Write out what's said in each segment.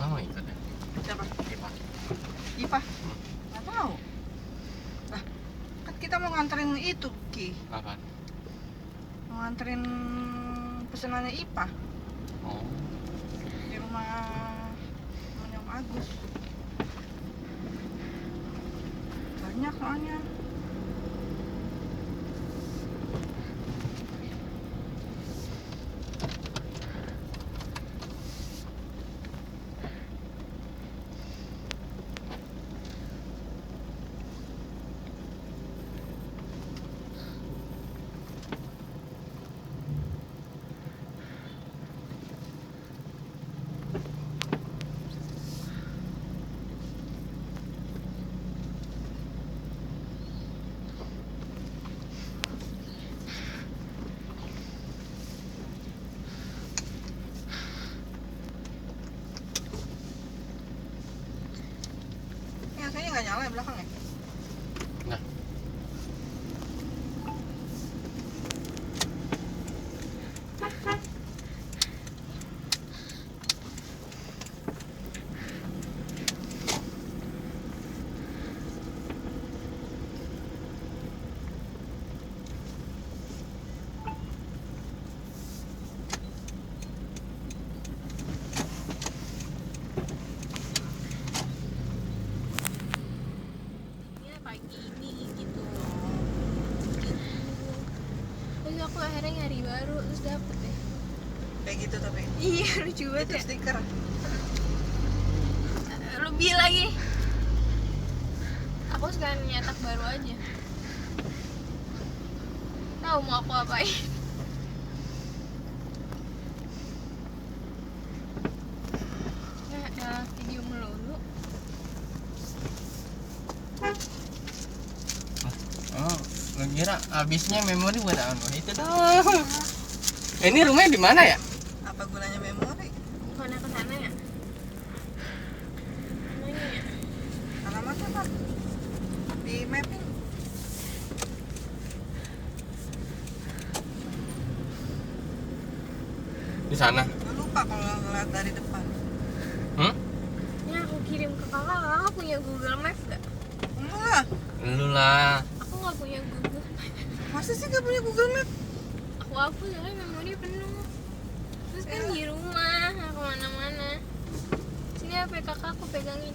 mau ikut ya? Siapa? Ipa. Ipa? Nggak mau. Lah, kan kita mau nganterin itu, Ki. Apa? Mau nganterin pesanannya Ipa Oh. di rumah Om Agus. Banyak soalnya. Kayaknya nggak nyala ya belakang ya? Nah. Aku akhirnya nyari baru terus dapet ya. Kayak gitu tapi. Iya lucu banget Itu ya. stiker. Lebih lagi. Aku sekarang nyetak baru aja. Tahu mau aku apain? Nah, video melulu. Oh, lu kira habisnya memori buat apa? Itu dong. Ini rumahnya di mana ya? Apa gunanya memori? Bukannya ke sana ya? Mana ya? Alamatnya apa? Di mapping. Di sana. Gue lupa kalau ngeliat dari depan. Ini aku kirim ke kakak. Kakak punya Google Maps gak? Enggak lah. Lu lah. Aku gak punya Google. Masa sih gak punya Google Map? Aku hapus soalnya memori penuh. Terus kan di rumah, nggak kemana-mana. Sini HP kakak aku pegangin.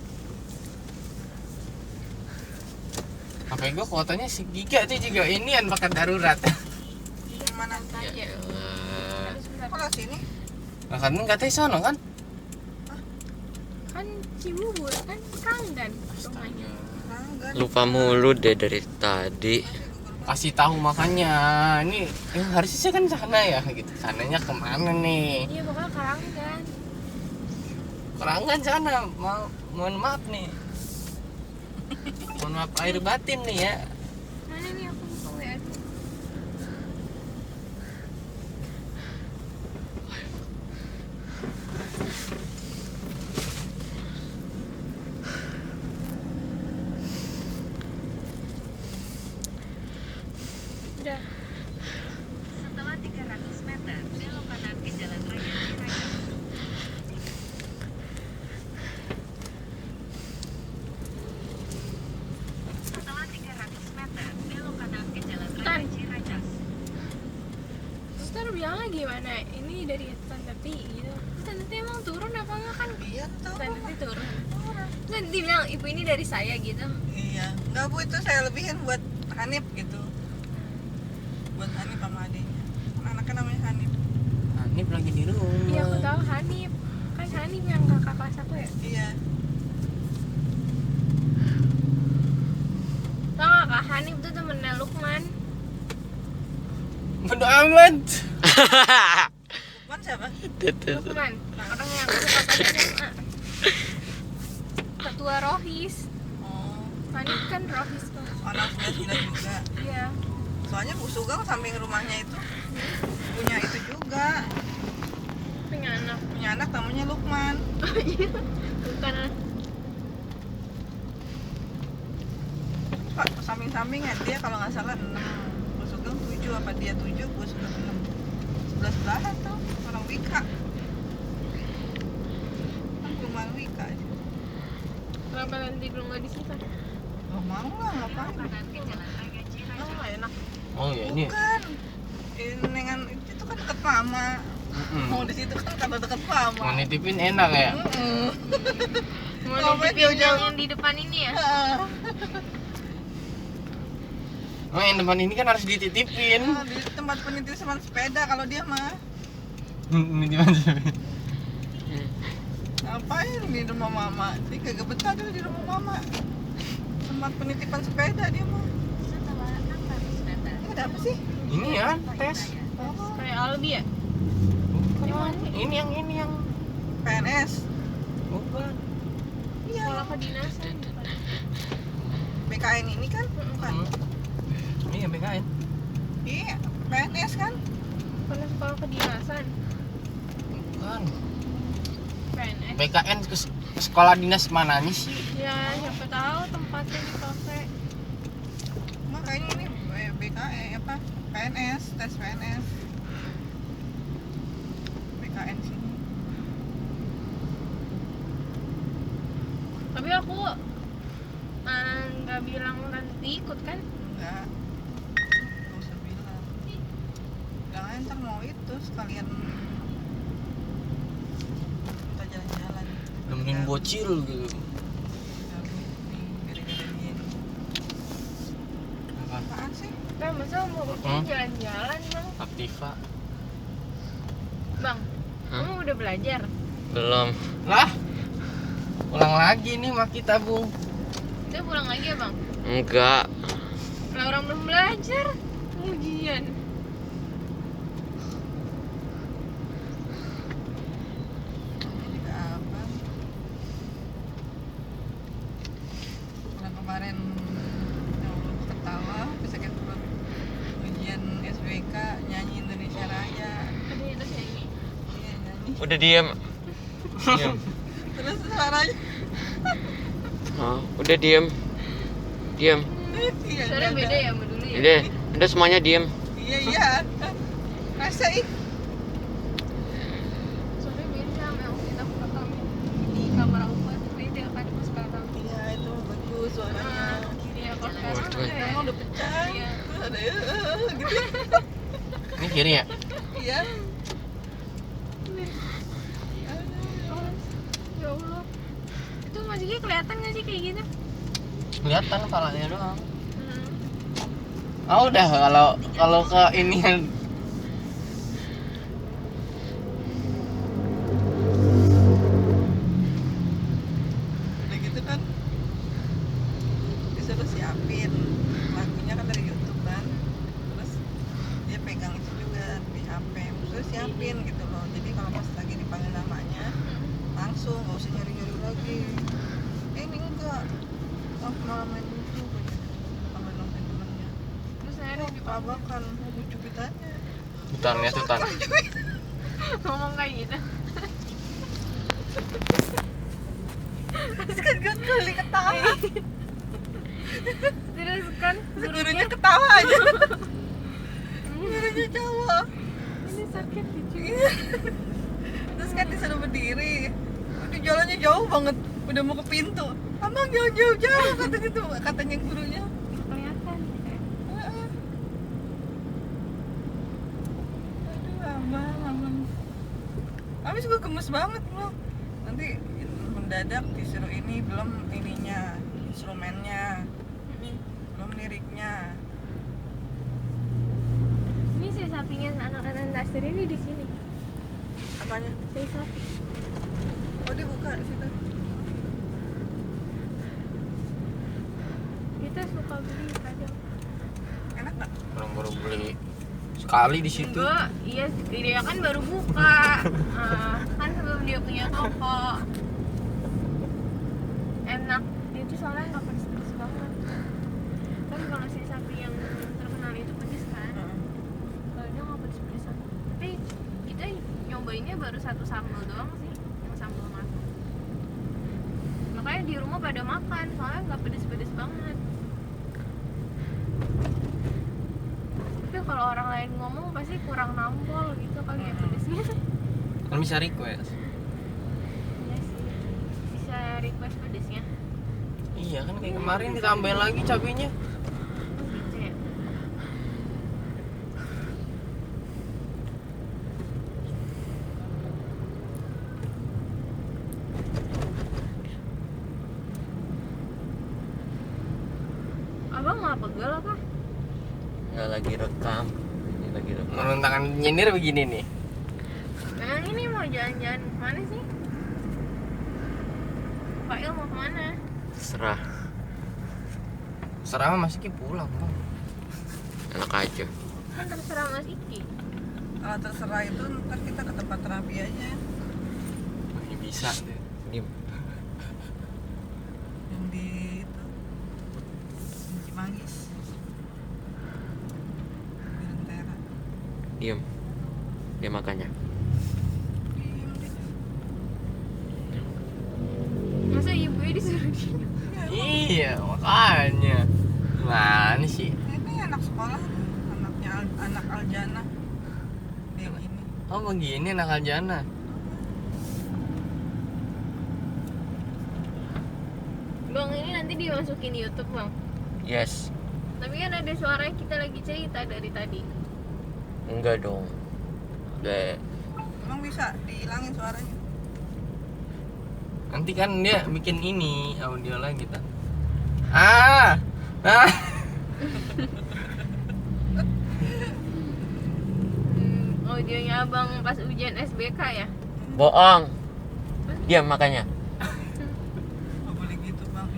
HP gua fotonya si Giga tuh juga inian pakai darurat. Mana? Saja. Ya. Kok lah sini? Nah, kan katanya sono kan? Kan Cibubur kan Kanggan rumahnya. Enggak. Lupa mulu deh dari tadi. Kasih tahu makanya. Ini harusnya kan sana ya gitu. Sananya kemana nih? Iya pokoknya Karanggan. Kerangan sana. Mohon maaf nih. Mohon maaf air batin nih ya. Mana nih aku buka WA dulu. Udah. Setelah 300 meter, belok kanan ke jalan raya Ciracas. Setelah 300 meter, belok kanan ke jalan raya Ciracas. Terus ntar bilangnya gimana? Ini dari Tante Ti gitu. Terus Tante Ti emang turun apa enggak kan? Iya tuh. Tante Ti turun. Terus Tante Ti bilang ibu ini dari saya gitu. Iya. Enggak bu, itu saya lebihin buat Hanif gitu. Buat Hanif sama adiknya. Kan anaknya namanya Hanif. Hanif lagi di rumah. Iya aku tahu Hanif. Kan Hanif yang kakak kelas aku ya. Iya. Tau gak Kak Hanif tuh temennya Lukman. Bodo amat. Lukman siapa? Lukman, orang yang suka pada SMA. Ketua Rohis. Oh, Hanif kan Rohis tuh. anak 19 juga. Iya. Soalnya Bu Sugeng samping rumahnya itu punya itu juga. Punya anak. Punya anak namanya Lukman. Bukan. Pak, samping-sampingnya dia kalau nggak salah 6. Bu Sugeng 7 apa dia 7, Bu Sugeng 6. Sebelah-sebelahan tuh orang Wika. Kan rumah Wika. Kenapa nanti belum nggak disita? Oh, mau lah, ngapain? Kanan ke Jalan Raya Ciracas. Oh, nggak enak. Oh ya ini. Bukan. Ini kan itu kan dekat mama. Mau di situ kan karena dekat mama. Mau nitipin enak ya. Mau Ngapain nitipin jauh-jauh? yang di depan ini ya? Oh yang depan ini kan harus dititipin. Di tempat penitipan sepeda kalau dia mah. Nitipin. Ngapain di rumah mama? Dia kagak betah dulu di rumah mama. Tempat penitipan sepeda dia mah. Setelah 600 meter. Ini ada apa sih? Ini ya tes. Oh, Kayak Albi ya? Bukan. Ini yang PNS. bukan. Iya. Sekolah kedinasan. BKN ini kan? Bukan. Iya BKN. Iya, PNS kan? Karena sekolah kedinasan. Bukan. PNS. BKN ke sekolah dinas mananya sih? Ya, siapa tahu tempatnya dipakai. Makanya ini BKN apa? PNS, tes PNS. BKN sini. Tapi aku nggak bilang nanti ikut kan? Enggak. Gak usah bilang. Bilang aja ntar mau itu sekalian kita jalan-jalan. Nemenin bocil gitu. Apa? Apaan sih? Kan masa mau jalan-jalan bang? Aktiva. Bang, Hah? kamu udah belajar? Belum. Lah. Ulang lagi nih mak kita bu. Kita pulang lagi ya bang? Enggak. Lah orang belum belajar, ujian. Ini juga apa? Orang kemarin yang lu ketawa bisa sakit perut ujian SBK nyanyi Indonesia Raya. Ada yang terus nyanyi. Iya nyanyi. Udah diam. Diam. Terus suaranya Oh, udah diam. Diam. iya, Suara ada. beda ya sama dulu ya? Udah semuanya diam. Iya. Rasain. Suaranya beda sama yang kita rekam di kamar aku kan. Beda kan pas sekarang. Iya itu bagus suaranya. Iya, kalau sekarang Waduh. ada ya? Emang udah pecah. Iya. Terus ada gitu. Ini kiri ya? Iya. Ya Allah. Itu maksudnya kelihatan gak sih kayak gitu? Kelihatan kepalanya doang. Hmm. Ah udah kalau ke ini Udah gitu kan disuruh siapin lagunya kan dari YouTube kan. Terus dia pegang itu juga di HP. Terus siapin gitu loh. Jadi kalau pas lagi dipanggil namanya langsung nggak usah nyari-nyari lagi. Ini enggak. Oh, malah main YouTube aja. Sama nonton temennya. Terus akhirnya Pabakan mau cubit aja. tutan ya tutan. ngomong kayak gitu. Terus kan gue kali ketawa. Terus kan Gurunya ketawa aja. Gurunya cowok. ini sakit gitu. Terus kan disuruh berdiri. Udah jalannya jauh banget. Udah mau ke pintu. Abang jauh katanya tuh katanya gurunya. Kelihatan. Heeh. Aduh abang. Habis gue gemes banget loh. Nanti mendadak disuruh ini belum ininya instrumennya, belum liriknya. Ini si sapinya anak-anak Nasir ini di sini. Apanya? Si sapi. Oh dia buka di situ. Kita suka beli kadang. Enak nggak? Orang baru beli sekali di situ. Enggak, iya dia kan baru buka. Kan sebelum dia punya toko. Enak. Dia tuh soalnya nggak pedes-pedes banget. Kan kalau si sapi yang terkenal itu pedes kan. Kalau dia nggak pedes-pedes banget. Tapi kita nyobainnya baru satu sambal doang sih, yang sambal matang. Makanya di rumah pada makan, soalnya nggak pedes-pedes banget. Tapi kalau orang lain ngomong pasti kurang nampol gitu kali ya pedesnya. Kan bisa request. Iya sih, bisa request pedesnya. Iya kan kayak kemarin ditambahin lagi cabenya. Gitu ya. Abang nggak pegel apa? Nggak lagi rekam. Ini lagi rekam. Menurut tangan nyindir begini nih. Emang ini mau jalan-jalan kemana sih? Pak Il mau kemana? Serah. Serama Mas Iki pulang bang. Enak aja. Kan terserah Mas Iki. Kalau terserah itu ntar kita ke tempat terapi aja Ini bisa deh. Diem. yang di itu di Cimanggis di Lentera. Diem. Dia makannya. Diem deh. Masa ibunya disuruh diem? Iya makanya. Gimana sih? Ini anak sekolah anaknya anak Aljana yang ini. Oh begini anak Aljana. Bang, ini nanti dimasukin di YouTube bang. Yes. Tapi kan ada suaranya kita lagi cerita dari tadi. Enggak dong. Udah. Emang bisa dihilangin suaranya? Nanti kan dia bikin ini audio lagi kan. Ah. Audionya abang pas ujian SBK ya? Bohong. Diam makanya. Gak boleh gitu bang.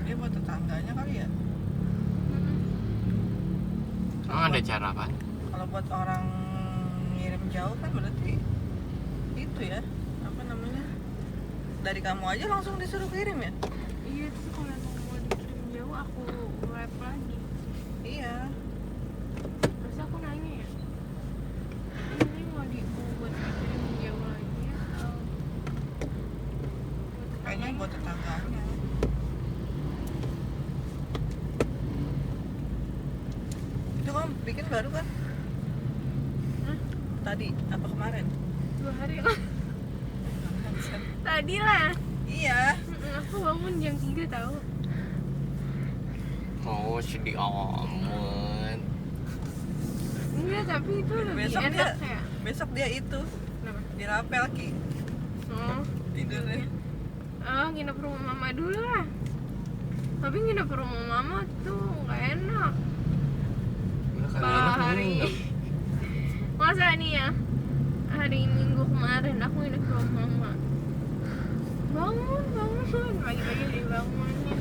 Dia buat tetangganya kali ya. Emang ada cara apa? Kalau buat orang ngirim jauh kan berarti itu ya, apa namanya, dari kamu aja langsung disuruh kirim ya. Iya, terus kalau emang mau dikirim jauh aku rap lagi. Iya. Terus aku nanya ya, ini mau buat dikirim jauh lagi atau Kayaknya buat tetangganya. Itu kamu bikin baru kan? Hah? Tadi apa kemarin? 2 hari lah. Tadi lah. Iya. Aku bangun jam 3 tahu. Oh sedih amat. Enggak, tapi itu lebih Besok enak dia- ya. Besok dia itu Kenapa? dirapel Ki Oh, tidurnya. nginep rumah mama dulu lah. Tapi nginep rumah mama tuh nggak enak. Udah kali enak Hari ini. masa nih ya, hari Minggu kemarin aku nginep rumah mama. Bangun pagi-pagi dari bangunnya.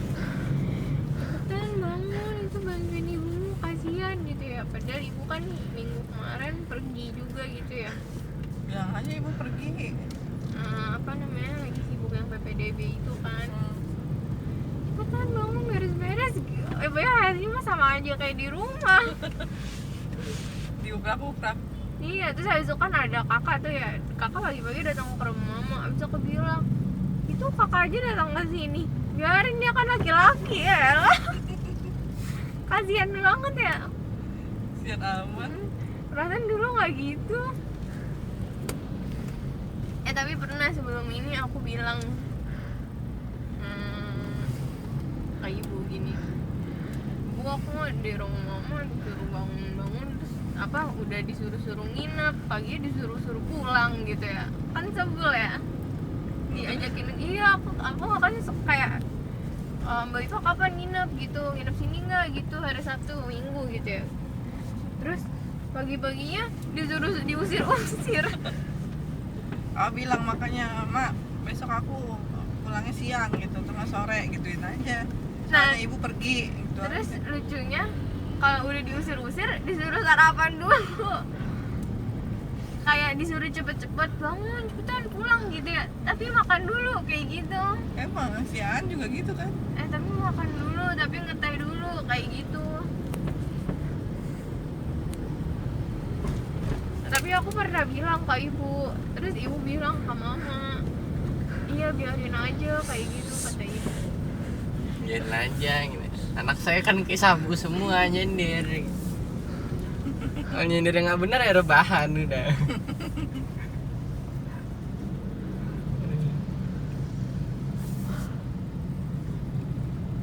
Cepetan bangun, itu bantuin ibumu, kasihan gitu ya. Padahal ibu kan minggu kemarin pergi juga gitu ya. Bilang aja ibu pergi. Apa namanya, lagi sibuk yang PPDB itu kan. Cepetan bangun, beres-beres. Ya harinya mah sama aja kayak di rumah. Diuprak-uprak. Iya, terus habis itu kan ada kakak tuh ya. Kakak pagi-pagi datang ke rumah mama. Habis aku bilang, itu kakak aja datang ke sini. Biarin, dia kan laki-laki ya. Kasihan banget ya. Sian amat. Perasaan dulu nggak gitu. Tapi pernah sebelum ini aku bilang ke ibu gini, Bu, aku di rumah mama disuruh bangun-bangun, terus apa udah disuruh-suruh nginep, pagi disuruh-suruh pulang gitu ya. Kan sebel ya. Diajakin, iya aku kan kayak Mbak itu kapan nginep gitu, nginep sini nggak gitu, hari Sabtu, Minggu gitu ya. Terus pagi-paginya disuruh diusir-usir. Bilang makanya, mak besok aku pulangnya siang gitu, tengah sore gituin aja. Soalnya Nah, ibu pergi gitu. terus lucunya kalau udah diusir-usir disuruh sarapan dulu. Kayak disuruh cepet-cepet bangun, cepetan pulang gitu ya. Tapi makan dulu kayak gitu. Emang si Aan juga gitu kan. Tapi makan dulu, tapi ngeteh dulu kayak gitu. Tapi aku pernah bilang ke ibu, terus ibu bilang ke mama, iya biarin aja kayak gitu kata ibu. Biarin aja gitu. Anak saya kan kayak sabu semua nyender. Kalau nyender yang nggak benar ya rebahan udah.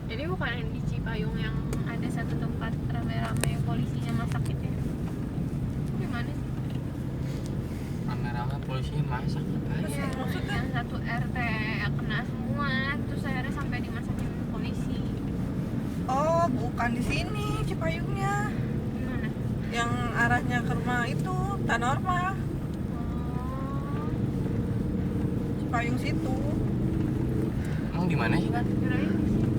Jadi bukan yang di Cipayung yang ada satu tempat rame-rame polisinya masak gitu ya? Gimana sih? Rame-rame polisinya masak apa Iya, aja. yang satu RT kena semua, terus akhirnya sampai dimasakin polisi. Oh, bukan di sini Cipayungnya. Gimana? Yang arahnya ke rumah itu Tanorma, Oh, Cipayung situ. Emang di mana sih kan? kirain di sini.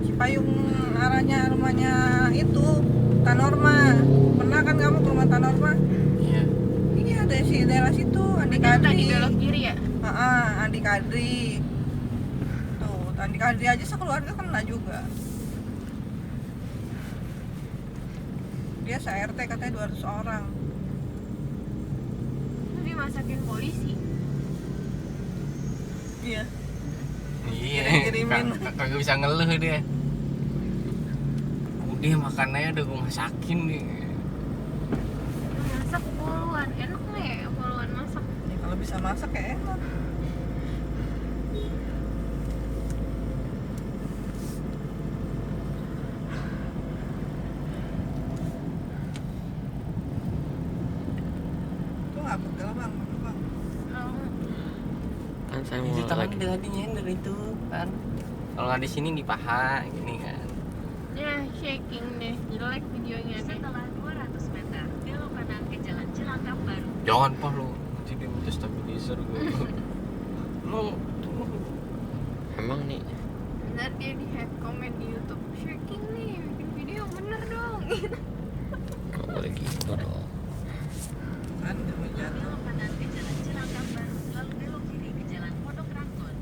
Cipayung arahnya rumahnya itu Tanorma. Pernah kan kamu ke rumah Tanorma? Iya. Iya, dari si daerah situ, Andi Yang tadi Kadri. belok kiri ya? Andi Kadri. Tuh, Andi Kadri aja sekeluarga kena juga. Dia se-RT katanya 200 orang. Terus dimasakin polisi. Iya. Iya. Kirimin. Kagak bisa ngeluh dia. Udah makan aja udah gue masakin nih. Masak poluan, enak nggak ya poluan masak? Ya, kalau bisa masak ya enak. Tuh nggak pegel bang, bang. Kan saya Itu mau tangan lagi. dia tadi nyender itu kan. Kalau nggak di sini di paha gini kan. Ya shaking deh, jelek videonya deh. Setelah 200 meter, belok kanan ke Jalan Cilangkap Baru. Jangan pah lu. Nanti dia minta stabilizer gue. Lu Emang nih Ntar dia di head comment di YouTube, shaking nih, bikin video yang bener dong. nggak boleh gitu dong. Kan udah mau jatuh. Belok kanan ke Jalan Cilangkap Baru, lalu belok kiri ke Jalan Pondok Ranggon.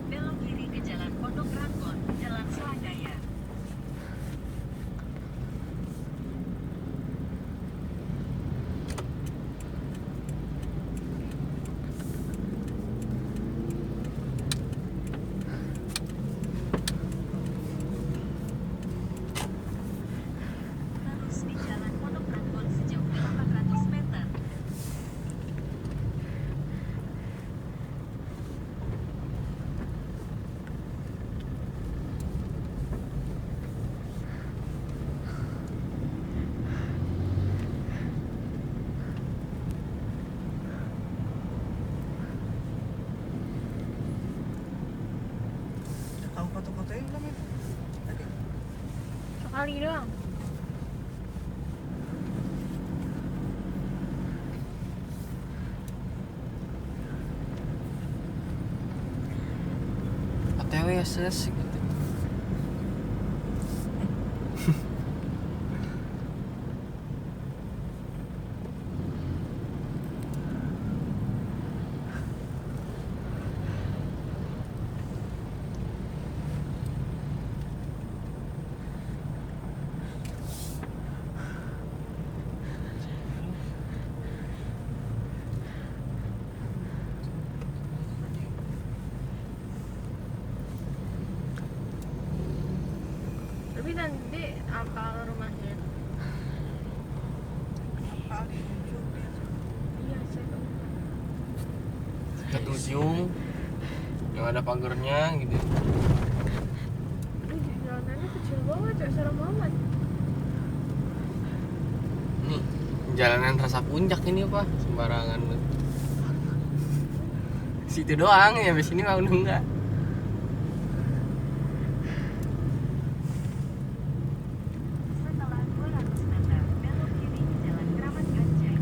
Belok kiri ke Jalan Pondok Ranggon, Jalan Seladaya. Terus di Jalan Pondok Ranggon sejauh 800 meter. Tahu foto-fotonya belum itu? Tadi. Sekali doang. OTW ya ses gitu. Tapi nanti apa rumahnya? Kali YouTube ya. Iya ujung yang ada pagernya gitu. Aduh, jalanannya kecil banget ya, serem banget. Ini jalanan rasa puncak ini apa sembarangan lu. Situ doang ya, di sini mah udah enggak. Setelah 200 meter, belok kiri ke Jalan Keramat Ganceng.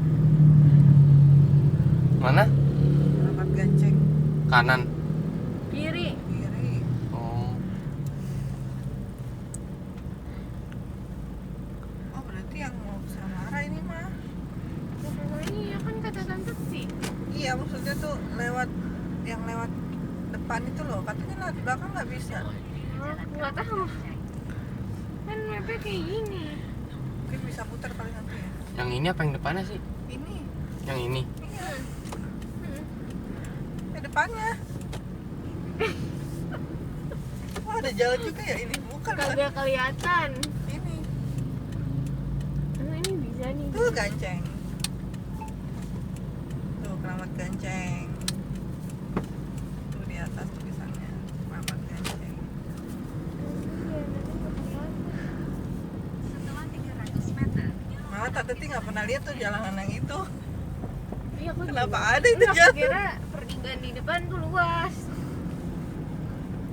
Mana? Keramat Ganceng Kanan. Kiri. kiri. Oh. Oh berarti yang mau ke Samara ini mah. Oh iya kan kata tante sih. Iya maksudnya tuh lewat yang lewat depan itu loh, katanya lewat belakang nggak bisa. Nggak tahu. Kan mapnya kayak gini. Mungkin bisa putar kali nanti ya. Yang ini apa yang depannya sih? Ini, Yang ini. iya, depannya. Oh ada jalan juga ya ini, bukan bukan. Kagak kelihatan. Ini, Oh, ini bisa nih. tuh Ganceng. Tuh Keramat Ganceng. Tuh di atas tulisannya Keramat Ganceng. Iya, nanti nggak kelihatan. Setelah 300 meter, belok Malah Tante Ti nggak pernah lihat tuh jalanan yang itu. Iya, aku Kenapa juga. ada itu Aku jalan? kira pertigaan di depan tuh luas.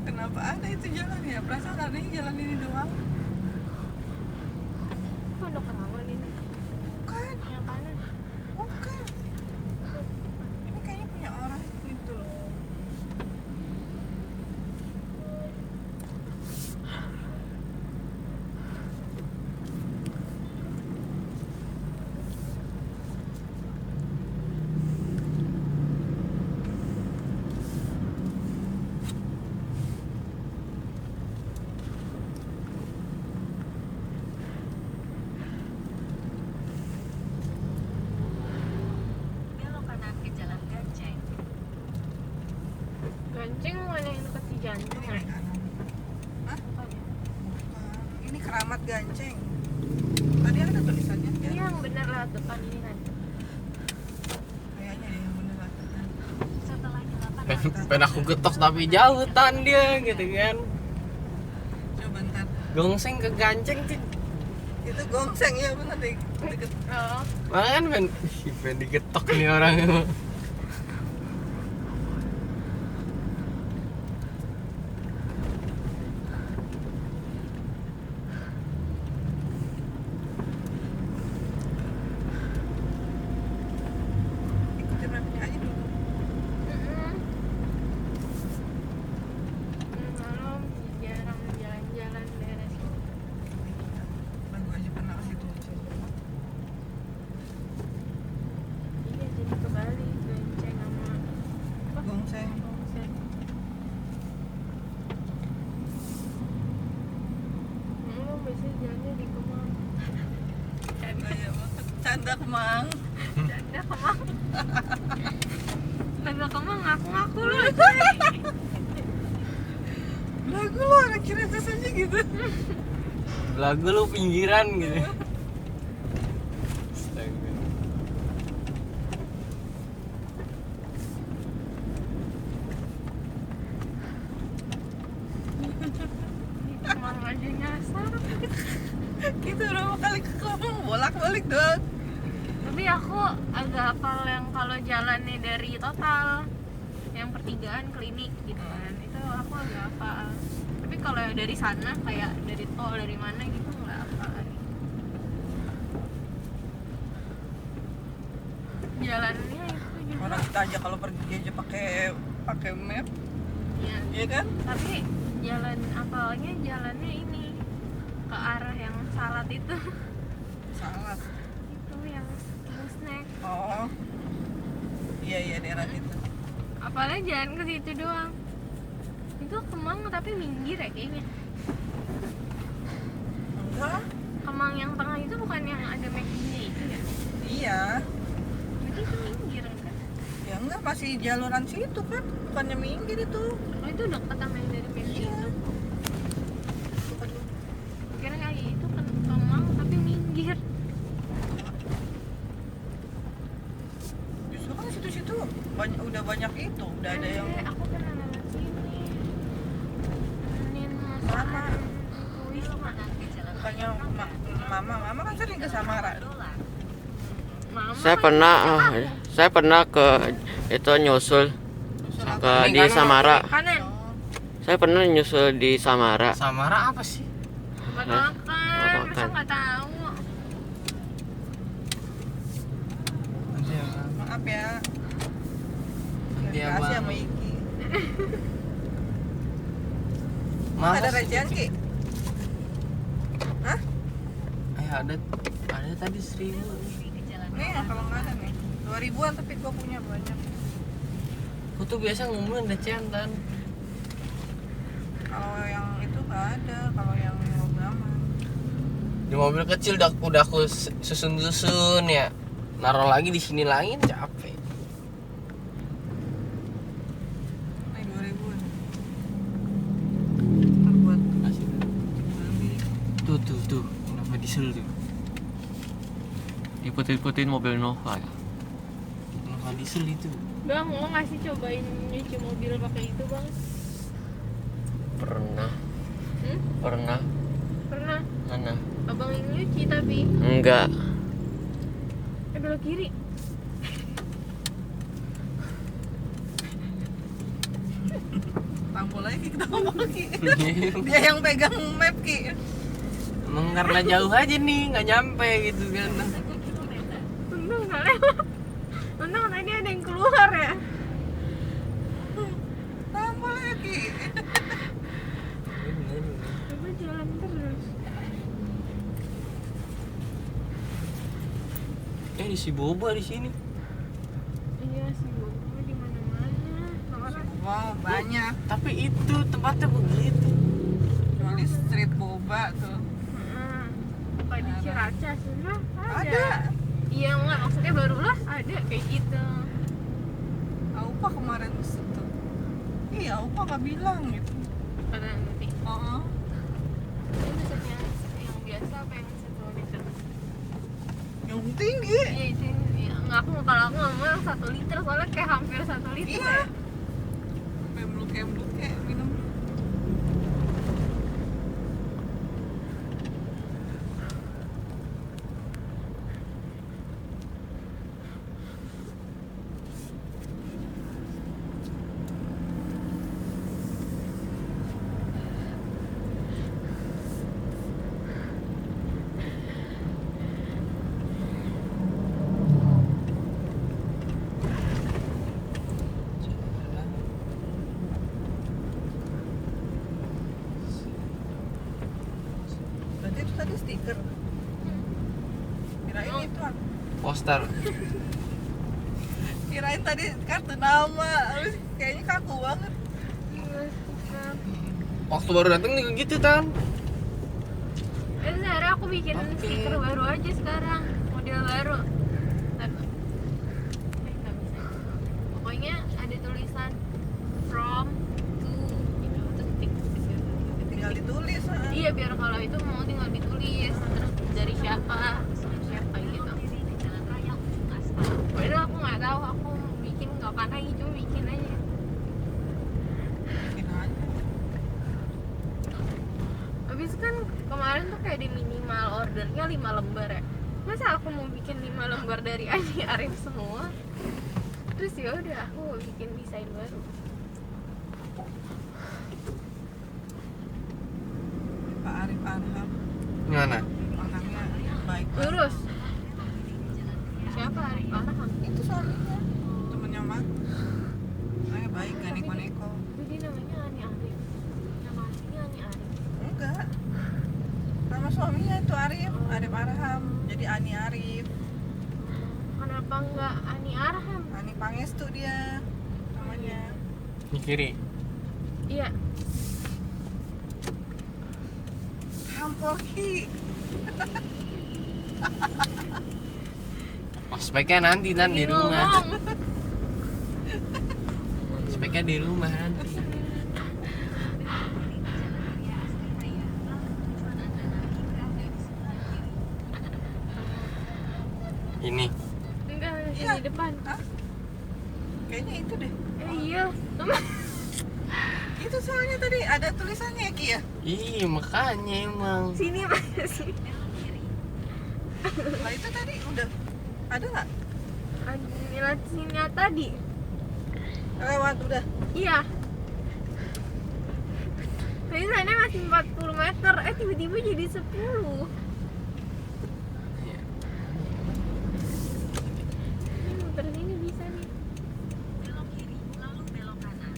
Kenapa ada itu jalan ya? Perasaan adanya jalan ini doang. Pondok Rawan ini. Bukan, Yang kanan. bukan. Ini kayaknya punya orang itu loh. belok kanan ke Jalan Ganceng. Ganceng mana yang dekat di jantung Ini ya? kanan. Hah? Bukan ya? Bukan. Ini Keramat Ganceng. Tadi ada tulisannya Ini ya? yang benar lewat depan ini kan. Kayaknya yang bener lah. Setelah 800 Pengen aku getok tapi jauhan dia gitu kan. Coba ntar. Gongseng ke Ganceng sih. Itu gongseng ya bener deh. Deket. Oh, Malah kan pengen digetok nih orang. Ikutin mapnya aja dulu. malam jarang jalan-jalan daerah sini. Lagu aja pernah ke situ. Iya, jadi kebalik Ganceng sama apa? Gongseng. Gongseng. Biasanya jalannya di Kemang. Gaya banget. Canda Kemang. Canda Kemang. Canda Kemang ngaku-ngaku lu. Lagu lo anak kira aja gitu. Lagu lu pinggiran gitu. Astaga. Di Kemang aja nyasar. Kita berapa kali ke Kemang bolak-balik doang. Tapi aku agak hafal yang kalau jalannya dari total yang pertigaan klinik gitu kan, itu aku agak hafal. Tapi kalau yang dari sana kayak dari tol dari mana gitu nggak hafal lagi. Jalannya itu juga Orang kita aja kalau pergi aja pakai map, ya, ya kan? tapi jalan apalnya jalannya ini ke arah yang salad itu. Salah. Itu yang King Snack. Oh. Iya daerah itu. Apalagi jalan ke situ doang. Itu Kemang tapi minggir ya kayaknya. Enggak. Kemang yang tengah itu bukan yang ada McD-nya itu ya? Iya. Berarti itu minggir kan? Ya enggak masih jaluran situ kan, bukannya minggir itu. Oh itu dekat sama yang dari McD Iya. itu. Kira kayak itu kan Kemang tapi minggir. Justru kan situ-situ itu banyak, udah banyak itu, udah ada yang aku pernah lewat sini. Nemenin Mama. Wisma. bukannya mama kan sering ke Samara. Mama Saya pernah ke itu nyusul ke di Samara. kanan. Saya pernah nyusul di Samara. Samara apa sih? Buat Hah? makan, Buat masa makan. nggak tahu? Maaf ya. Dia Kasih bang. sama Iki. Masa Ada sih? recehan Ki? Hah? Ada tadi 1000. Nih kalau nggak ada nih 2000-an tapi gua punya banyak. Aku tuh biasa ngomongin recehan kan. Kalau yang itu nggak ada, kalau yang mobil aman. Di mobil kecil udah aku susun ya. Naruh lagi di sini lagi capek. Nih 2000-an. Ntar buat beli. Tuh. Kenapa diesel tuh? Ikutin mobil Nova. Kenapa diesel itu? Bang, mau ngasih cobain nyuci mobil pakai itu bang? Pernah. Hmm? Pernah. Pernah. Mana? Abang yang nyuci tapi Enggak. belok kiri. Tampol lagi kita ngomong Ki. Dia yang pegang map Ki. Emang karena jauh aja nih, nggak nyampe gitu kan. Untung nggak lewat. Untung tadi ada yang keluar ya. Tampol lagi. Coba jalan terus. Di si Boba di sini. Iya sih, bodohnya di mana-mana. Orang Wow, banyak. Tapi itu tempatnya begitu. Kecuali street boba tuh. Apa di Ciracas mah Ada. Iya enggak, maksudnya barulah ada kayak gitu. Aupa kemarin situ. Iya, Aupa nggak bilang gitu. Pada nanti. Oh, Ini maksudnya yang biasa apa yang 1 liter? yang tinggi. Iya itu ya, nggak aku kalau aku ngomong yang 1 liter soalnya kayak hampir 1 liter Iya. ya. Sampai meluk-meluk minum. Berarti itu tadi stiker. Kirain itu apa? Poster. Kirain tadi kartu nama. Terus kayaknya kaku banget. Waktu baru datang juga gitu kan. Sebenarnya aku bikin Oke. stiker baru aja sekarang, model baru. Nggak bisa. Pokoknya ada tulisan from to gitu, terus titik. Tinggal ditulis. Iya biar kalau itu mau tinggal ditulis terus dari siapa gitu. Padahal aku nggak tahu, aku bikin nggak akan lagi, cuma bikin aja. Bikin aja. Habis kan kemarin tuh kayak di minimal ordernya 5 lembar ya. Masa aku mau bikin 5 lembar dari Andi Arif semua? Terus ya udah aku bikin desain baru. Pak Arif Arham Gimana? orangnya baik banget. Lurus. Siapa Arif Arham? Itu suaminya, temennya Mak. Orangnya baik, gak neko-neko. Jadi namanya Ani Arif. Nama aslinya Ani Arif. Enggak. Nama suaminya itu Arif Arham. Jadi Ani Arif. Kenapa enggak Ani Arham? Ani Pangestu dia namanya. Di kiri. Iya. Tampol Ki. Speknya nanti di Lagi rumah. ngomong. Speknya di rumah nanti. Ini Enggak, Iya. di depan. Hah? Kayaknya itu deh. Iya. Itu soalnya tadi ada tulisannya ya, Ki ya. Ih, makanya emang. Sini mana sih? Lah itu tadi udah ada nggak? Lihat sini tadi. Lewat udah. Iya. Tadi sana masih 40 meter. Tiba-tiba jadi 10. Iya. Ini muter sini bisa nih. Belok kiri, lalu belok kanan.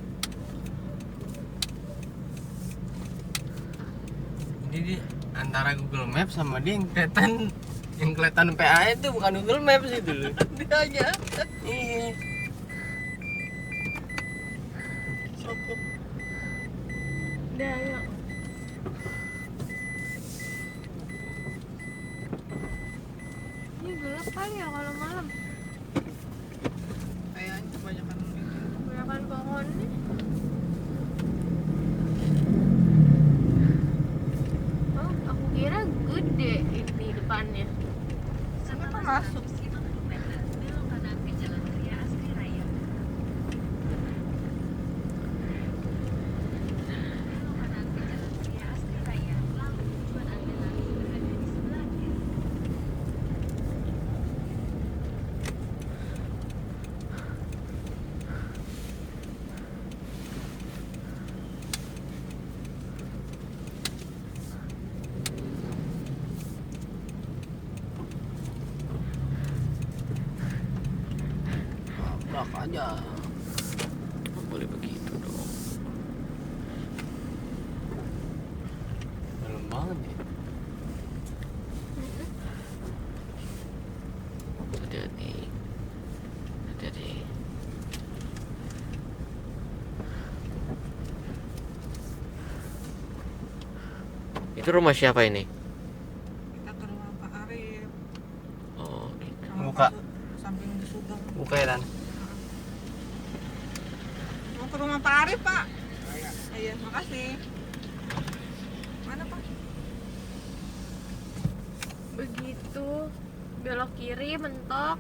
Ini dia antara Google Maps sama dia yang kelihatan PA itu bukan Google Maps itu loh. Dia aja. Iya. Sopok. Udah, ayo. Ini gelap kali ya kalau malam. Kayaknya kebanyakan gitu. Kebanyakan pohonnya. Oh, aku kira gede ini depannya. Kenapa masuk? 50 meter, belok kanan ke Jalan Ria Asri Raya. Belok kanan ke Jalan Ria Asri Raya, lalu tujuan Anda nanti berada di sebelah kiri. Tabrak aja. Nggak boleh begitu dong. Dalam banget ya. Hati-hati. Hati-hati. Itu rumah siapa ini? Kita ke rumah Pak Arif. Oh, gitu. Sama Buka. Pak samping di Sugeng. Buka ya, Tan. Mau ke rumah Pak Arif, Pak. Iya, makasih. Mana, Pak? Begitu belok kiri mentok.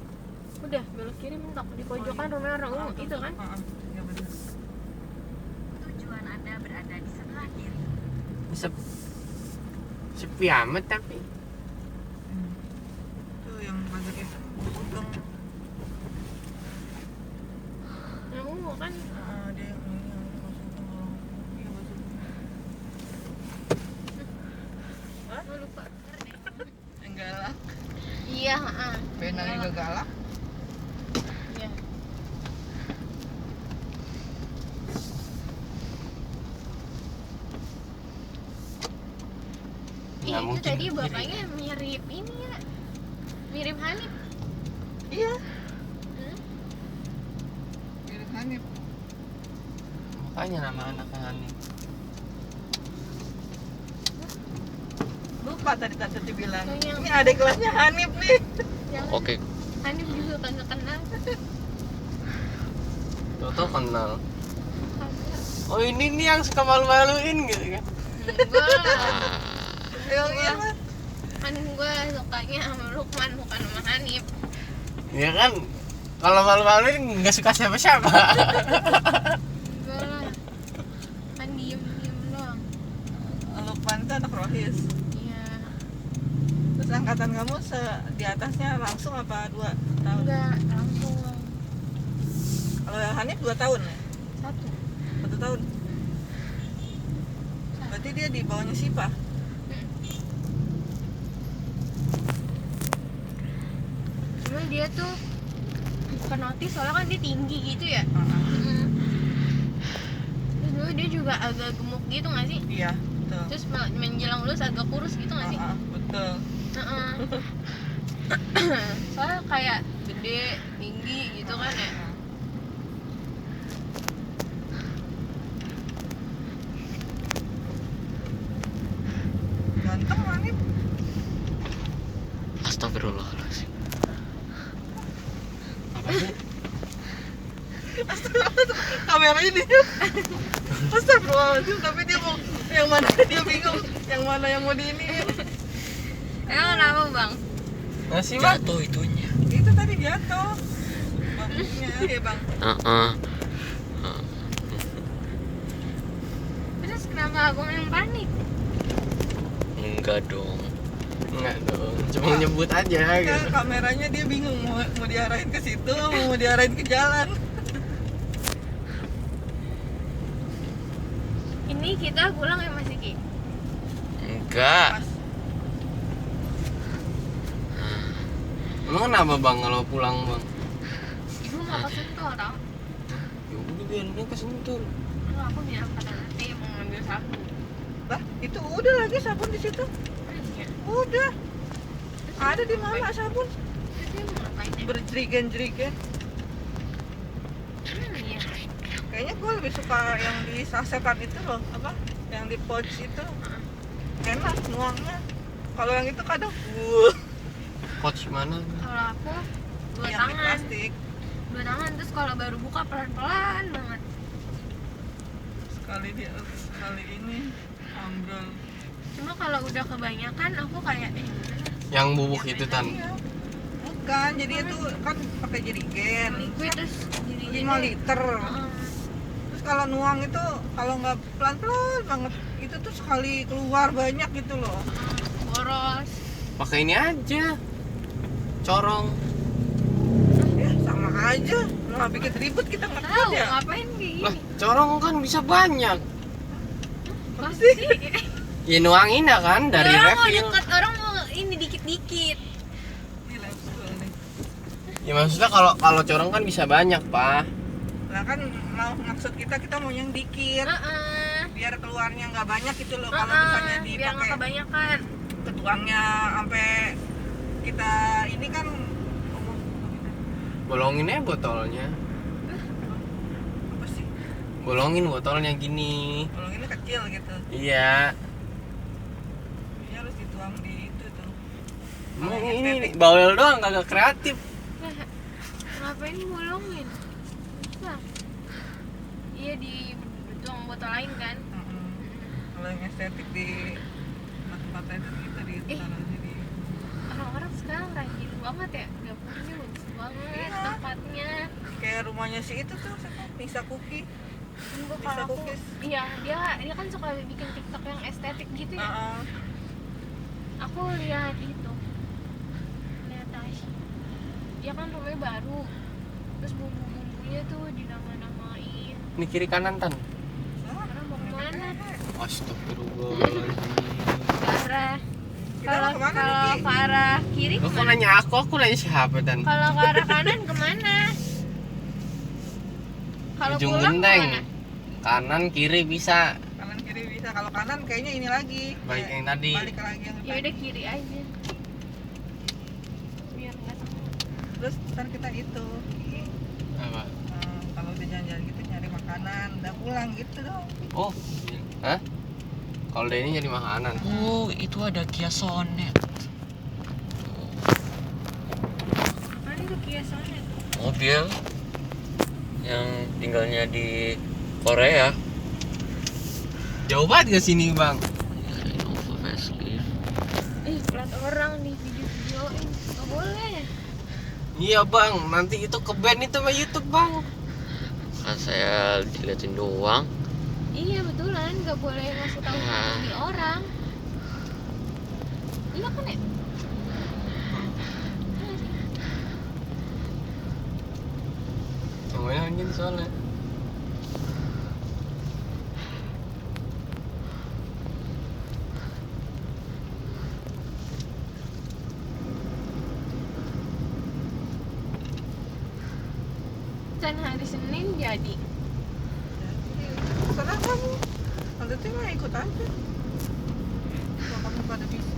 Udah belok kiri mentok di pojokan rumah orang ungu itu kan. Iya benar. Tujuan Anda berada di sebelah kiri. Sepi amat tapi. Tuh yang pajak itu. Sugeng. Yang ungu kan. Dia yang ini yang Sugeng. Iya, Pak Sugeng. Oh, lupa. Yang galak. Iya, Benar juga galak. Iya. Ih, Nggak itu mungkin tadi kiri. bapaknya mirip ini ya. Mirip Hanif. Iya. Hmm? Mirip Hanif. Makanya nama anaknya Hanif. Lupa tadi Tati bilang. Yang- Ini adik kelasnya Hanif nih. Yang Oke. Hanif juga kagak kenal. Toto kenal. Oh ini nih yang suka malu-maluin gitu kan. Enggak. Yang iya, Mas. Kan gue sukanya sama Lukman bukan sama Hanif. Ya kan kalau malu-maluin nggak suka siapa-siapa. Enggak lah. Kan diem doang. Lukman itu anak Rohis. Iya. Terus angkatan kamu di atasnya langsung apa 2 tahun? Enggak, langsung Kalau yang Hanif 2 tahun ya? 1. 1 tahun. Berarti dia di bawahnya Sipa. Cuma dia tuh bukan notis soalnya kan dia tinggi gitu ya. Terus dulu dia juga agak gemuk gitu nggak sih? Iya, betul. Terus menjelang lulus agak kurus gitu nggak sih? Betul. Heeh. Soalnya kayak gede, tinggi gitu kan ya. Ganteng Hanif. Astagfirullahaladzim. Kameranya dia. Astagfirullahaladzim, tapi dia mau yang mana dia bingung, yang mana yang mau diiniin. Emang kenapa bang? Masih bang. Jatuh itunya. Itu tadi jatuh. intinya ya bang. Terus kenapa abang yang panik? Enggak dong. Enggak dong, cuma nyebut aja Kan gitu. kameranya dia bingung mau diarahin ke situ, mau diarahin ke jalan. Ini kita pulang ya Mas Iki? Enggak. Pas Emang kenapa bang kalau pulang bang? Ibu mau ke Sentul tau? Ya udah biarin ke Sentul. Lalu aku bilang kata nanti mau ngambil sapu. lah itu udah lagi sabun di situ. Iya. Udah. Ada di mana sabun? Terus dia mau ngapain ya? Berjerigen-jerigen. Iya. Kayaknya gue lebih suka yang di sasetan itu loh, apa? Yang di pouch itu. Enak nuangnya. Kalau yang itu kadang Coach mana? Kalau aku dua yang di tangan. plastik. Dua tangan terus kalau baru buka pelan-pelan banget. Sekali ini ambil. Cuma kalau udah kebanyakan aku kayak Yang bubuk itu tan. Iya. Bukan, jadi itu kan pakai jerigen. liquid terus jadi 5 liter. Heeh. Terus kalau nuang itu kalau nggak pelan-pelan banget, itu tuh sekali keluar banyak gitu loh. boros. Pakai ini aja. Corong. Ya sama aja, nggak bikin ribet kita nggak Tahu kuat ya. ngapain kayak Lah, gini? corong kan bisa banyak. Pasti. Ya nuangin ya kan dari orang mau refill. deket, orang mau ini dikit-dikit. Gila, betul nih. Ya maksudnya kalau corong kan bisa banyak, Pak. Nah kan maksud kita mau yang dikit Heeh. biar keluarnya nggak banyak gitu loh. Kalau misalnya Biar nggak dipakai kebanyakan. ketuangnya sampai kita ini kan Bolongin aja botolnya. apa sih? Bolongin botolnya gini. Kalau ini kecil gitu. Iya. Ini harus dituang di itu tuh. Emang Kalau ini estetik. bawel doang kagak kreatif. Lah, ngapain bolongin? Lah. Iya di tuang botol lain kan? Mm-mm. Kalau yang estetik di tempat-tempatnya itu gitu di taruhnya di Orang-orang sekarang rajin banget ya, dapurnya bagus banget Iya. tempatnya. kayak rumahnya si itu tuh siapa? Nisa Cookie. Tunggu Bisa kalau aku, cookies. iya dia kan suka bikin TikTok yang estetik gitu ya. Heeh. Aku lihat itu, lihat Tasya. Dia kan rumahnya baru, terus bumbu-bumbunya tuh dinama-namain. Ini kiri kanan tan. Orang mau kemana? Astagfirullahaladzim. Ke arah. Kita Kalau mau kemana kalau nih, Ki? ke arah kiri Kok kemana? nanya aku nanya siapa tan? Kalau ke arah kanan kemana? Kalau Ujung pulang genteng. kemana? Kanan kiri bisa. Kanan kiri bisa. Kalau kanan kayaknya ini lagi. Baik Kayak yang tadi. Balik lagi yang Ya tadi. udah kiri aja. Biar nggak tahu. Terus ntar kita itu. Apa? Kalau udah jalan-jalan gitu nyari makanan, udah pulang gitu dong. Oh. Hah? Kalau dia ini jadi makanan. Oh, itu ada Kia Sonet. Mana itu Kia Sonet? Mobil yang tinggalnya di Korea. Jauh banget ke sini, Bang. Innova facelift. Plat orang di video-videoin. Nggak boleh. Iya, Bang. Nanti itu ke band itu sama YouTube, Bang. Kan saya diliatin doang. Iya betulan, nggak boleh ngasih tahu di orang. Iya kan ya? Iya sih. Ngomongin anjing soalnya. Dan hari Senin jadi. Terserah kamu. Nanti tuh mah ikut aja. Kalau kamu pada bisa.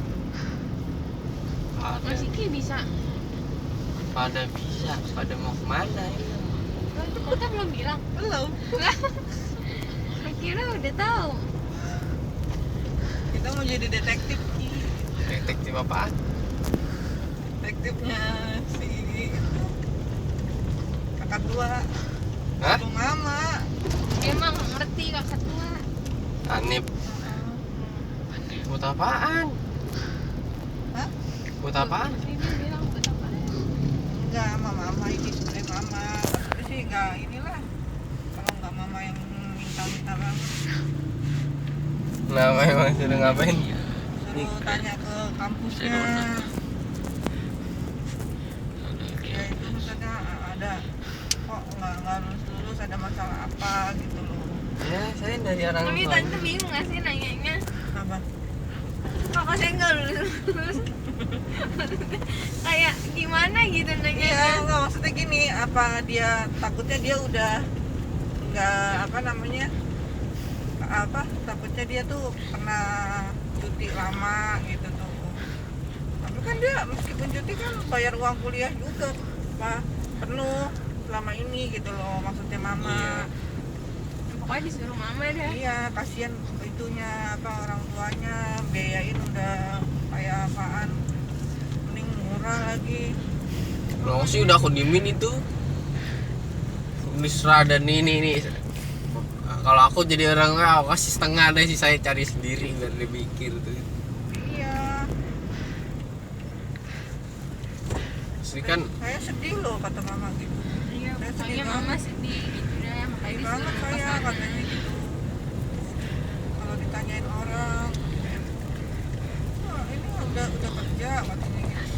Masih kayak bisa. Pada bisa. Pada mau kemana ya? Kalau itu kita belum bilang. Belum. Saya kira udah tahu. Kita mau jadi detektif. Detektif apaan? Detektifnya si itu. Kakak tua. Hah? Lu mama. Emang ngerti kakak tua. Anip. Buat apaan? Hah? Buat apaan? Ini bilang buat apaan? Enggak, mama ini sebenarnya mama. nggak inilah, kalau nggak mama yang minta banget. Nah memang sudah ngapain? Suruh tanya ke kampusnya. Ya itu maksudnya ada kok nggak lulus ada masalah apa gitu loh. Ya saya dari orang Tapi tua. tante bingung gak sih nanyanya? Apa? Kakak saya nggak lulus. Kayak gimana gitu Iya, nanyanya? nggak maksudnya gini, apa dia takutnya dia udah nggak apa namanya apa takutnya dia tuh pernah cuti lama gitu tuh. Tapi kan dia meskipun cuti kan bayar uang kuliah juga pak penuh selama ini gitu loh maksudnya mama. Iya. Pokoknya disuruh mama deh. Iya, kasihan itunya apa orang tuanya biayain udah kayak apaan, mending murah lagi. Kalau sih udah aku diemin itu. Misra dan ini. Kalau aku jadi orang aku kasih setengah deh sih, saya cari sendiri biar dia mikir tuh. Iya. Terus kan Saya sedih loh kata mama gitu. Iya, Saya sedih pokoknya mama banget. sedih gitu deh. Makanya Sedih banget disuruh saya kesana. katanya gitu. Kalau ditanyain orang, wah ini udah kerja katanya gitu.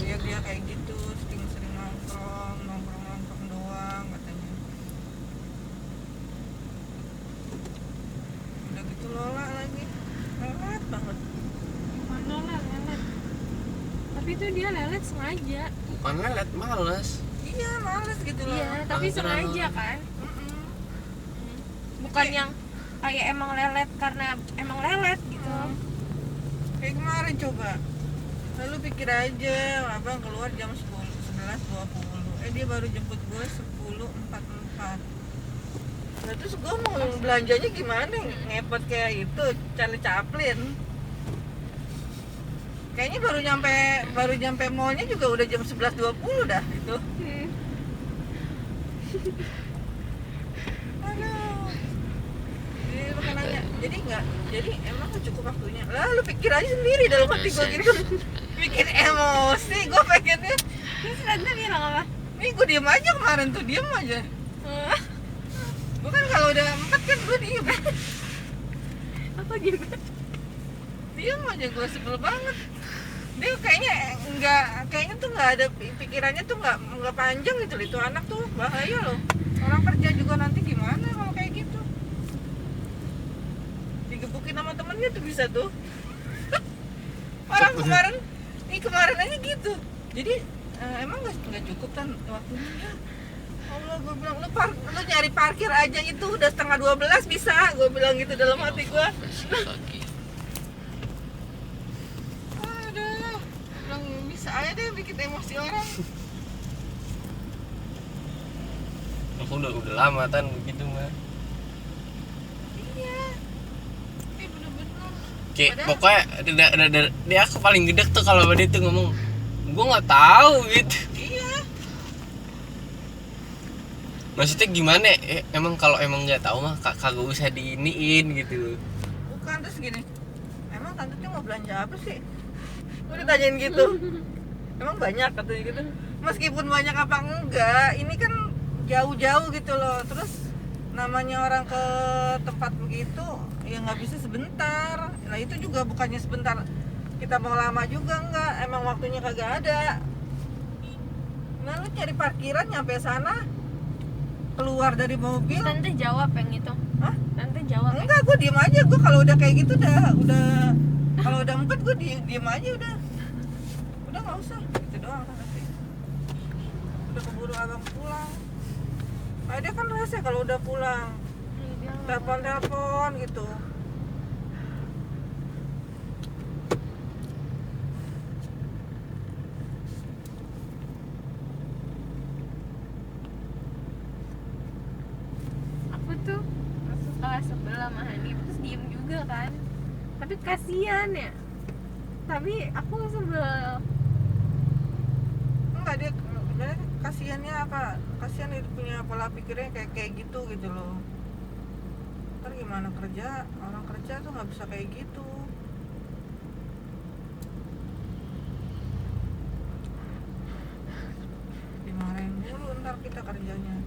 Lihat dia kayak gitu, sering nongkrong doang katanya. Udah gitu Lola lagi, lelet banget. Mana lelet. Tapi itu dia lelet sengaja. bukan lelet, males. Iya males gitu loh. Iya, tapi Antara sengaja lo- kan. Mm-mm. Bukan yang kayak emang lelet karena emang lelet gitu. Kayak kemarin coba. Lalu pikir aja, abang keluar jam 11.20. Dia baru jemput gue 10.44. Nah terus gue mau belanjanya gimana? Ngepot kayak itu, Charlie Chaplin. Kayaknya baru nyampe mallnya juga udah jam 11.20 dah itu. Aduh. Jadi lu kan nanya, jadi emang gak cukup waktunya? Lah lu pikir aja sendiri dalam hati gue gitu. Bikin emosi gue pengennya. Terus tante bilang apa? Nih gue diem aja kemarin tuh, diem aja. Gue kan kalau udah 4 kan gue diem. Apa juga? Diem aja, gue sebel banget. Dia kayaknya tuh nggak ada pikirannya tuh nggak panjang gitu loh. Itu anak tuh bahaya loh. Orang kerja juga nanti gimana kalau kayak gitu? Digebukin sama temennya tuh bisa tuh. Orang kemarin aja gitu. Jadi emang nggak cukup kan waktunya? Ya Allah, gue bilang lu nyari parkir aja itu udah 11:30 bisa. Gue bilang gitu dalam hati gue. Aduh, bilang bisa aja deh bikin emosi orang. Aku udah lama kan begitu mah. Iya. Bener-bener. Kayak Padahal- pokoknya dia aku paling gedek tuh kalau dia tuh ngomong gue nggak tahu gitu. Iya. Maksudnya gimana? Emang kalau emang nggak tahu mah kagak usah diiniin gitu. Bukan terus gini. Emang tante tuh mau belanja apa sih? Udah tanyain gitu. Emang banyak katanya gitu. Meskipun banyak apa enggak, ini kan jauh-jauh gitu loh. Terus namanya orang ke tempat begitu ya nggak bisa sebentar. Nah itu juga bukannya sebentar kita mau lama juga enggak. Emang waktunya kagak ada. Nah lu cari parkiran nyampe sana, keluar dari mobil. Tante jawab yang itu. Hah? Tante jawab. Enggak, gue diem aja. Gue kalau udah kayak gitu udah kalau udah empat gue diem aja udah nggak usah gitu doang kan nanti. Udah keburu abang pulang. Nah, dia kan rasa kalau udah pulang telepon gitu. Aku tuh suka sebel sama Hanif terus diem juga kan. Tapi kasihan ya. Tapi aku sebel. Enggak, dia sebenarnya kasihannya apa? Kasihan itu punya pola pikirnya kayak gitu loh. Ntar gimana orang kerja tuh nggak bisa kayak gitu. ntar kita kerjanya.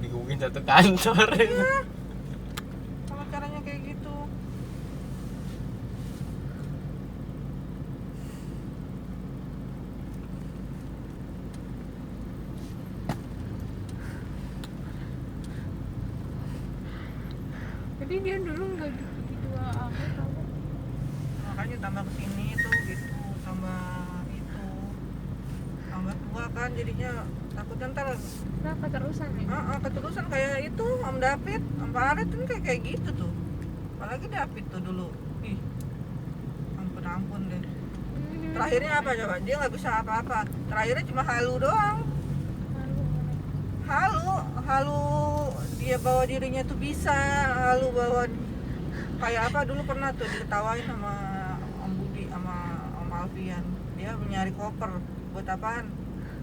Digugurin satu kantor. Iya. Kalau caranya kayak gitu. Jadi dia dulu nggak gitu amat tau. Makanya tambah kesini itu gitu, tambah tua kan jadinya takutnya ntar Nah keterusan ya. keterusan kayak itu Om David, Om Farid kan kayak gitu tuh. Apalagi David tuh dulu, ih, ampun deh. Terakhirnya apa coba? Dia nggak bisa apa-apa. Terakhirnya cuma halu doang. Halu dia bawa dirinya tuh bisa, halu bawa kayak apa dulu pernah tuh diketawain sama Om Budi sama Om Alfian. Dia nyari koper buat apaan?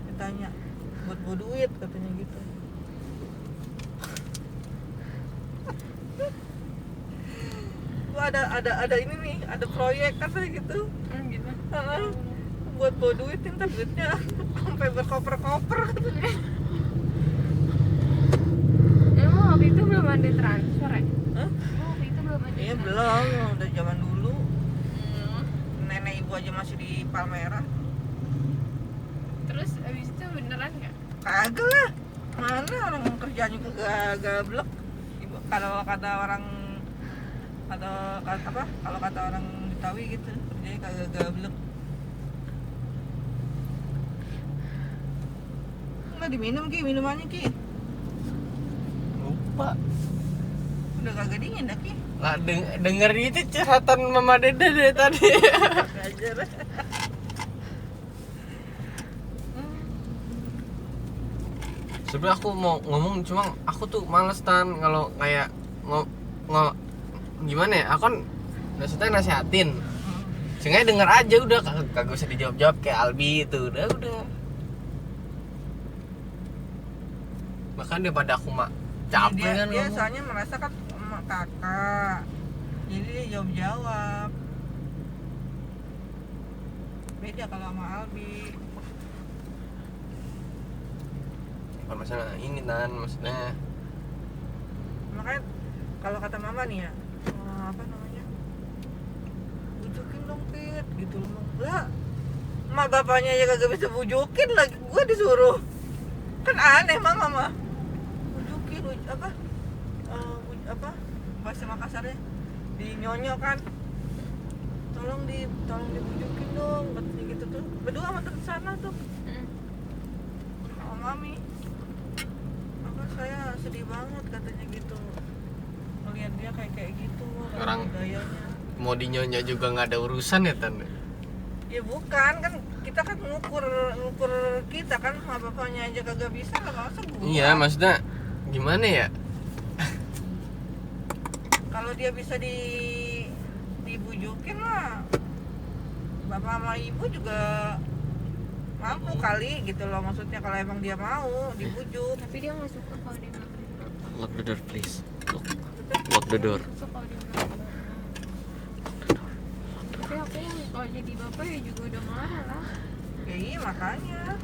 Ditanya buat bawa duit katanya gitu. Gua ada ini nih, ada proyek katanya gitu. Gitu. Buat bawa duit ntar duitnya sampai berkoper-koper. Emang waktu itu belum ada transfer ya? Hah? Emang waktu itu belum ada. Iya belum, udah zaman dulu. Nenek ibu aja masih di Palmerah. Terus abis itu beneran nggak? Kagak lah. Mana orang kerjanya kagak gablek. Kalau kata orang kalau kata orang Betawi gitu, kerjanya kagak gablek. Enggak diminum Ki, minumannya Ki. Lupa. Udah kagak dingin dah Ki. Lah denger itu curhatan Mama Dede dari tadi. Ngajar. Sebenarnya aku mau ngomong cuma aku tuh males Tan kalau kayak gimana ya? Aku kan maksudnya nasihatin. Seenggaknya denger aja udah kagak usah dijawab-jawab kayak Albi itu. Udah. Bahkan daripada aku capek kan Dia ngomong. soalnya merasa kan sama kakak. Jadi dia jawab-jawab. Beda kalau sama Albi. Bukan masalah ini Tan, maksudnya Makanya kalau kata mama nih ya, apa namanya, bujukin dong Pit gitu loh. Lah emak bapaknya aja kagak bisa bujukin lagi gue disuruh, kan aneh mama bujukin apa bahasa Makassarnya dinyonyo kan, tolong dibujukin dong katanya gitu tuh, berdua sama teman sana tuh sama mami. Saya sedih banget katanya gitu melihat dia kayak gitu Orang- gayanya. mau dinyonyo juga nggak ada urusan ya Tan. Ya bukan kan kita kan ngukur kita kan sama bapaknya aja kagak bisa lah masa gua. Iya, maksudnya gimana ya? Kalau dia bisa dibujukin lah bapak sama ibu juga mampu kali gitu loh, maksudnya kalau emang dia mau dibujuk. Tapi dia nggak suka kalau dia bilang Lock the door please. Lock the door. suka kalau dia bilang tapi aku kalau jadi bapak ya juga udah marah lah. Ya iya makanya.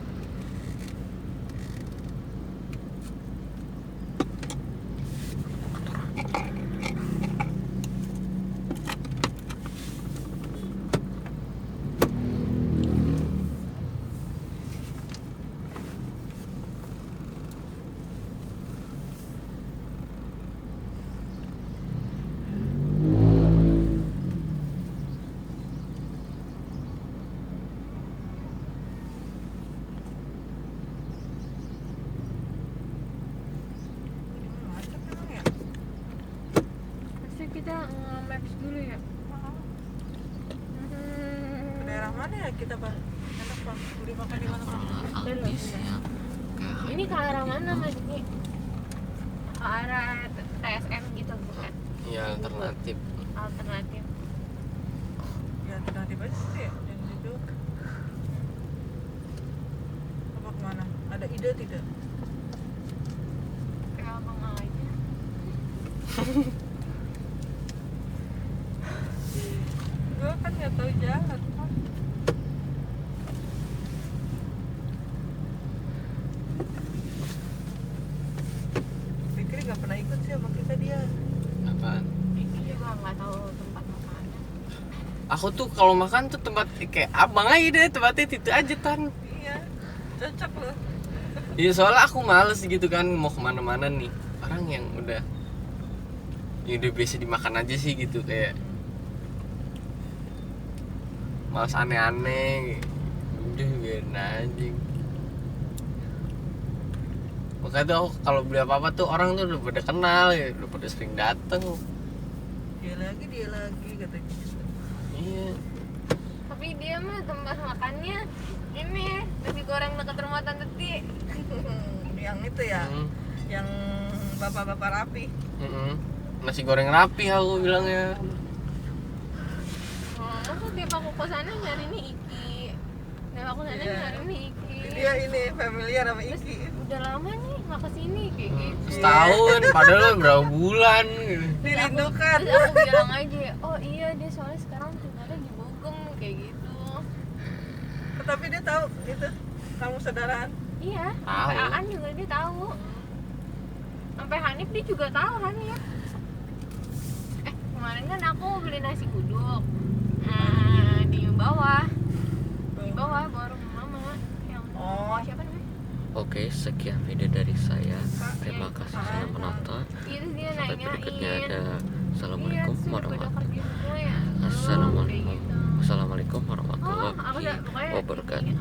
Pasti kita nge-maps dulu ya. Ke daerah mana ya kita Pak? Enak Pak, beli makan di mana Pak? Habis ya. Ini ke arah mana Mas? Ini ke arah TSM gitu bukan? Iya, alternatif. Alternatif. Ya alternatif aja sih ya, yang situ. Apa kemana? Ada ide tidak? Kayak abang aja. Gue kan nggak tahu jalan Pak. aku tuh kalau makan tuh tempat kayak abang aja deh, tempatnya itu aja Tan. Iya, cocok loh. Iya soalnya aku males gitu kan mau kemana-mana nih, orang yang udah biasa dimakan aja sih gitu, kayak males aneh-aneh, udah biarin aja. Makanya tuh aku kalau beli apa-apa tuh orang tuh udah pada kenal ya, udah pada sering dateng. Dia lagi katanya gitu. Iya. Tapi dia mah tempat makannya ini nasi goreng dekat rumah Tante Ti. Yang itu ya, Hmm. yang bapak-bapak rapi. Mm-mm. Nasi goreng rapi aku bilangnya. Masa tiap aku kesana nyari nih Iki, tiap aku kesana Iya. nyari nih Iki. Dia ini familiar sama Iki. Udah lama nih nggak kesini kayak gitu. Setahun padahal berapa bulan gitu. Dirindukan. Terus aku bilang aja, oh iya dia soalnya sekarang tinggalnya di Bogem kayak gitu. Tapi dia tahu itu kamu saudaraan. Iya, Tahu. sampai Aan juga dia tahu. Sampai Hanif dia juga tahu Hanif. Kemarin kan aku beli nasi uduk. Di bawah baru mama yang Oh. siapa namanya? Oke, sekian video dari saya. Terima kasih sudah menonton. Itu dia Sampai berikutnya nanyain. ada. Assalamualaikum Iya, sudah pada warahmatullahi kerja semua ya. Assalamualaikum. Kayak gitu. Assalamualaikum warahmatullahi Pokoknya wabarakatuh. ini,